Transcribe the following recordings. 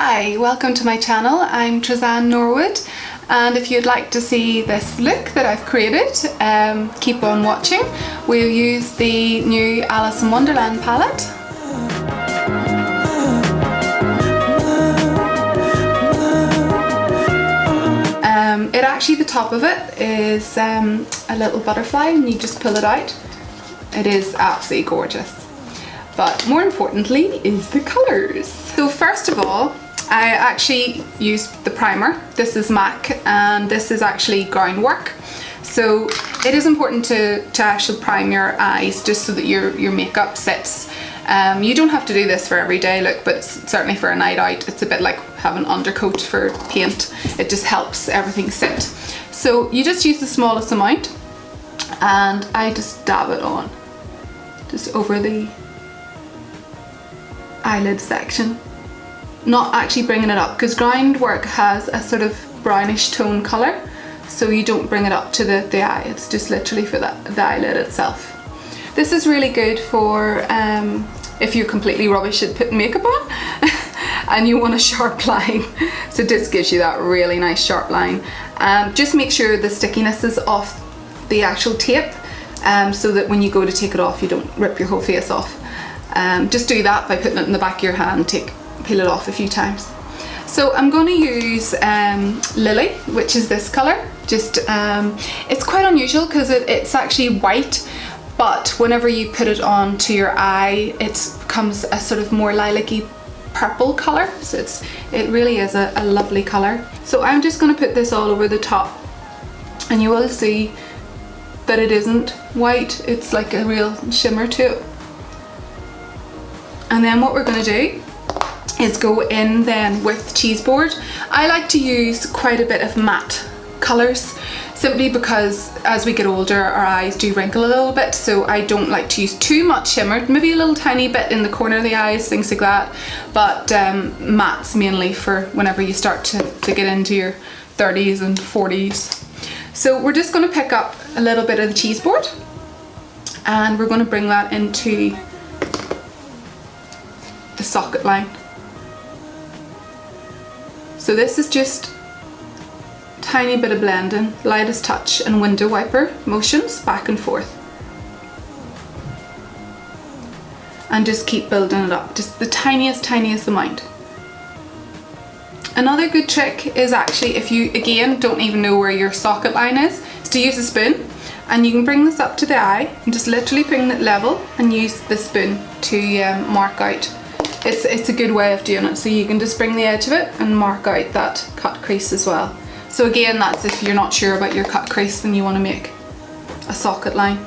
Hi, welcome to my channel. I'm Trizanne Norwood, and if you'd like to see this look that I've created, keep on watching. We'll use the new Alice in Wonderland palette. The top of it is a little butterfly, and you just pull it out. It is absolutely gorgeous. But more importantly is the colours. So first of all, I actually used the primer. This is MAC and this is actually groundwork. So it is important to actually prime your eyes just so that your makeup sits. You don't have to do this for everyday look, but certainly for a night out, it's a bit like having undercoat for paint. It just helps everything sit. So you just use the smallest amount, and I just dab it on, just over the eyelid section. Not actually bringing it up, because groundwork has a sort of brownish tone colour, so you don't bring it up to the eye. It's just literally for the eyelid itself. This is really good for if you're completely rubbish at putting makeup on and you want a sharp line. So this gives you that really nice sharp line. Just make sure the stickiness is off the actual tape, so that when you go to take it off, you don't rip your whole face off. Just do that by putting it in the back of your hand, peel it off a few times. So I'm going to use Lily, which is this colour. Just it's quite unusual because it's actually white, but whenever you put it onto your eye, it becomes a sort of more lilac-y purple colour. So it really is a lovely colour. So I'm just going to put this all over the top, and you will see that it isn't white. It's like a real shimmer to it. And then what we're going to do is go in then with cheese board. I like to use quite a bit of matte colours, simply because as we get older our eyes do wrinkle a little bit, so I don't like to use too much shimmer, maybe a little tiny bit in the corner of the eyes, things like that, but mattes mainly for whenever you start to get into your 30s and 40s. So we're just going to pick up a little bit of the cheese board, and we're going to bring that into the socket line. So this is just tiny bit of blending, lightest touch and window wiper motions back and forth, and just keep building it up, just the tiniest amount. Another good trick is actually, if you again don't even know where your socket line is to use a spoon, and you can bring this up to the eye and just literally bring it level and use the spoon to mark out. It's a good way of doing it, so you can just bring the edge of it and mark out that cut crease as well. So again, that's if you're not sure about your cut crease and you want to make a socket line.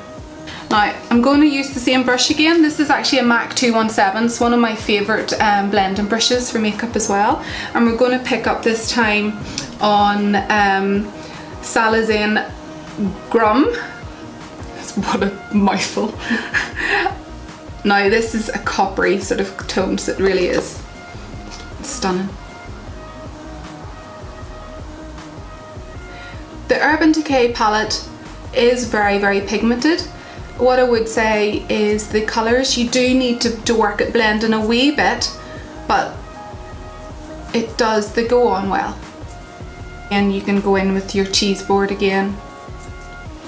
Now I'm going to use the same brush again. This is actually a MAC 217. It's one of my favourite blending brushes for makeup as well. And we're going to pick up this time on Salazine Grum. What a mouthful. Now this is a coppery sort of tone, so it really is stunning. The Urban Decay palette is very pigmented. What I would say is the colours, you do need to work at blending a wee bit, but they go on well. And you can go in with your cheese board again,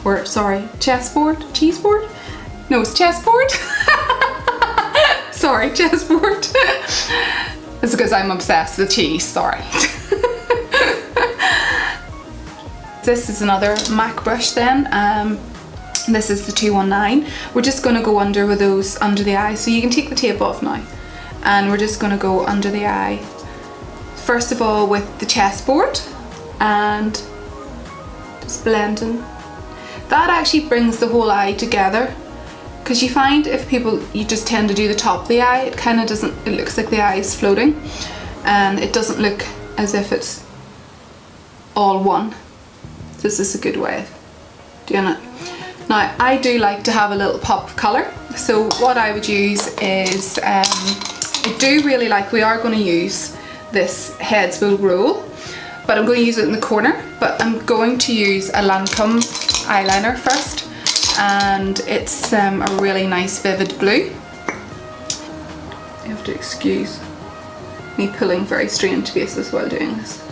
or sorry, chessboard? Cheese board? No, it's chessboard. Sorry, chessboard. It's because I'm obsessed with cheese, sorry. This is another MAC brush then. This is the 219. We're just going to go under with those under the eye. So you can take the tape off now. And we're just going to go under the eye. First of all with the chessboard, and just blending. That actually brings the whole eye together. Because you find if you just tend to do the top of the eye, it kind of doesn't, it looks like the eye is floating, and it doesn't look as if it's all one. This is a good way of doing it. Now I do like to have a little pop of colour, so what I would use is, I do really like, we are going to use this Headsville roll, but I'm going to use it in the corner, but I'm going to use a Lancome eyeliner first. And it's a really nice vivid blue. You have to excuse me pulling very strange faces while doing this.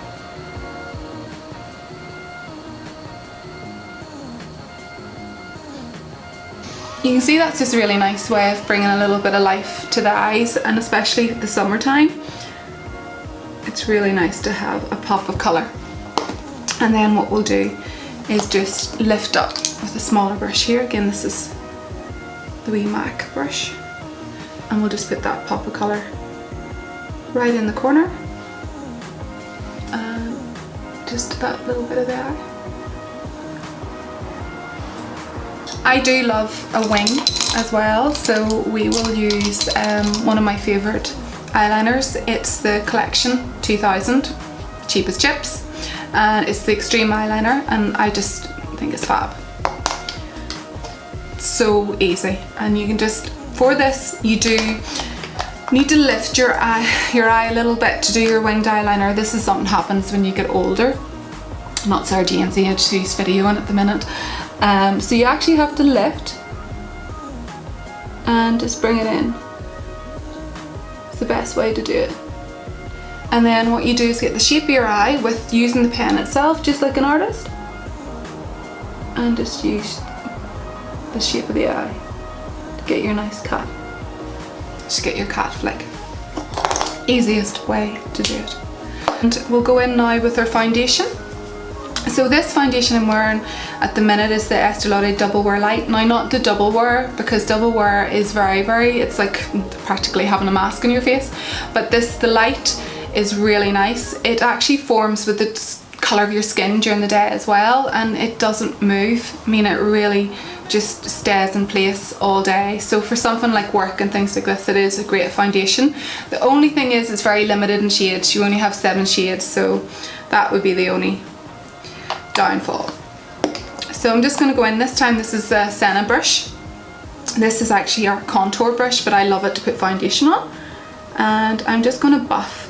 You can see that's just a really nice way of bringing a little bit of life to the eyes, and especially the summertime, it's really nice to have a pop of colour. And then what we'll do is just lift up with a smaller brush here. Again, this is the wee MAC brush, and we'll just put that pop of colour right in the corner, and just that little bit of the eye. I do love a wing as well, so we will use one of my favourite eyeliners. It's the Collection 2000, cheap as chips, and it's the Extreme eyeliner, and I just think it's fab. So easy, and you can just, for this you do need to lift your eye a little bit to do your winged eyeliner. This is something happens when you get older. Not Sarah Jane's age, she's videoing at the minute. So you actually have to lift and just bring it in. It's the best way to do it. And then what you do is get the shape of your eye with using the pen itself, just like an artist, and just use the shape of the eye to get your nice cat. Just get your cat flick. Easiest way to do it. And we'll go in now with our foundation. So this foundation I'm wearing at the minute is the Estee Lauder Double Wear Light. Now, not the double wear, because double wear is very, it's like practically having a mask on your face. But the light is really nice. It actually forms with the colour of your skin during the day as well, and it doesn't move. I mean, it really just stays in place all day. So for something like work and things like this, it is a great foundation. The only thing is it's very limited in shades. You only have 7 shades, so that would be the only downfall. So I'm just going to go in this time. This is a Senna brush. This is actually our contour brush, but I love it to put foundation on, and I'm just going to buff.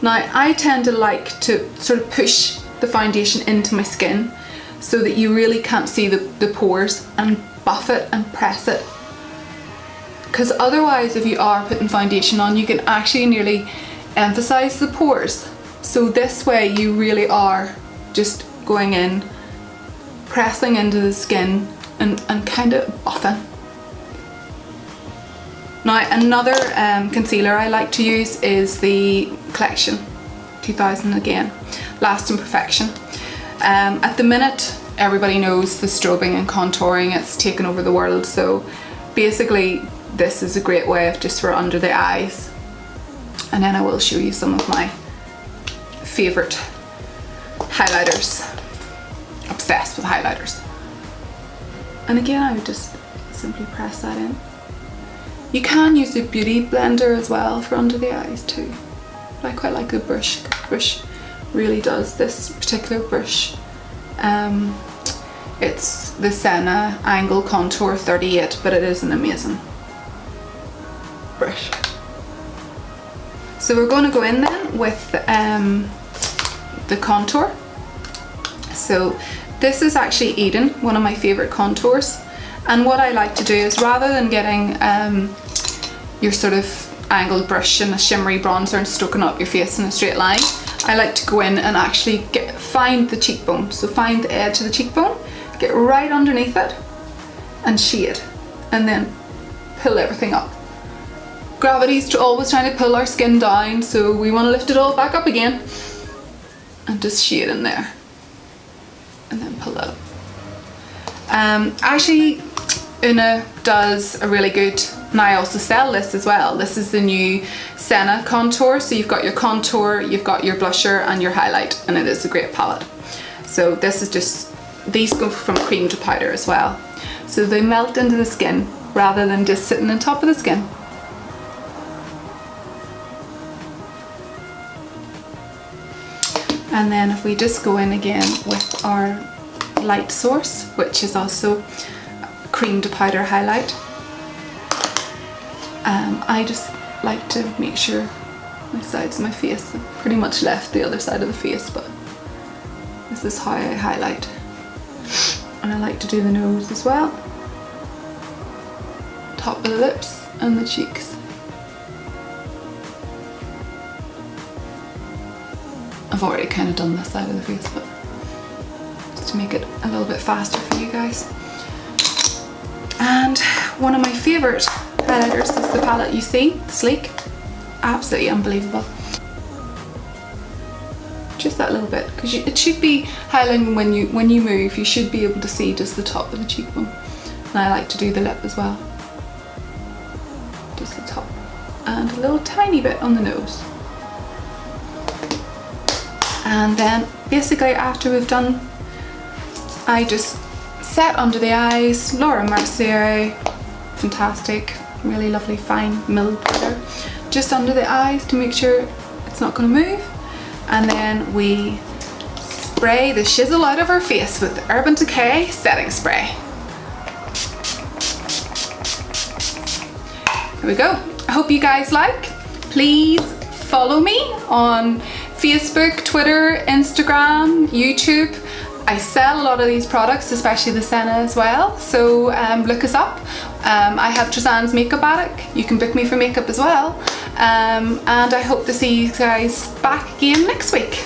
Now, I tend to like to sort of push the foundation into my skin so that you really can't see the pores, and buff it and press it, because otherwise if you are putting foundation on, you can actually nearly emphasize the pores. So this way you really are just going in, pressing into the skin and kind of buffing. Now, another concealer I like to use is the Collection 2000 again, Lasting Perfection. At the minute, everybody knows the strobing and contouring, it's taken over the world, so basically this is a great way of just for under the eyes. And then I will show you some of my favourite highlighters. Obsessed with highlighters. And again, I would just simply press that in. You can use a beauty blender as well for under the eyes too. But I quite like the brush. The brush really does. This particular brush, it's the Senna Angle Contour 38, but it is an amazing brush. So we're going to go in then with the contour. So this is actually Eden, one of my favourite contours. And what I like to do is, rather than getting your sort of angled brush and a shimmery bronzer and stroking up your face in a straight line, I like to go in and actually find the cheekbone. So find the edge of the cheekbone, get right underneath it and shade, and then pull everything up. Gravity's always trying to pull our skin down, so we want to lift it all back up again and just shade in there and then pull that up. Actually, Una does a really good, and I also sell this as well. This is the new Senna contour. So you've got your contour, you've got your blusher and your highlight, and it is a great palette. So this is just, these go from cream to powder as well. So they melt into the skin rather than just sitting on top of the skin. And then if we just go in again with our light source, which is also cream to powder highlight. I just like to make sure my sides of my face, I've pretty much left the other side of the face, but this is how I highlight. And I like to do the nose as well, top of the lips and the cheeks. I've already kind of done this side of the face, but just to make it a little bit faster for you guys. And one of my favourite highlighters is the palette you see, the Sleek. Absolutely unbelievable. Just that little bit, because it should be highlighting when you move. You should be able to see just the top of the cheekbone. And I like to do the lip as well. Just the top. And a little tiny bit on the nose. And then basically after we've done, I just set under the eyes, Laura Mercier, fantastic, really lovely fine milled powder, just under the eyes to make sure it's not going to move. And then we spray the shizzle out of our face with the Urban Decay setting spray. There we go. I hope you guys like. Please follow me on Facebook, Twitter, Instagram, YouTube. I sell a lot of these products, especially the Senna as well, so look us up. I have Trizan's Makeup Attic. You can book me for makeup as well. And I hope to see you guys back again next week.